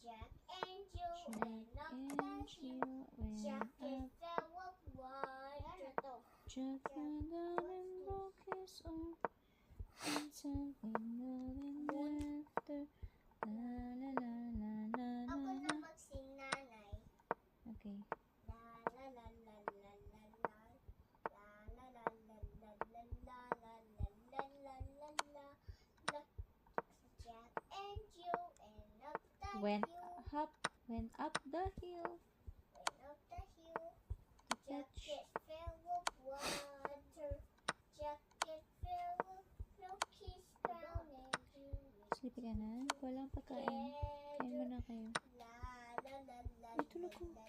Jack and Jill went up the hill. Jack fell of water. Jack fell down and broke his arm. And something and laughter. La la la la la la. Ako na magsing nanay. Okay. La la la la la la la. La la la la la la la la la la la la la. Jack and Jill went up the Went hill. up the hill. Went up the hill. To Jack catch. fell of water. Jack fell of milk. He's drowning. Sleepy ka na? Walang pagkain. Kain mo na kayo. La la la la Ay, tulog ko. la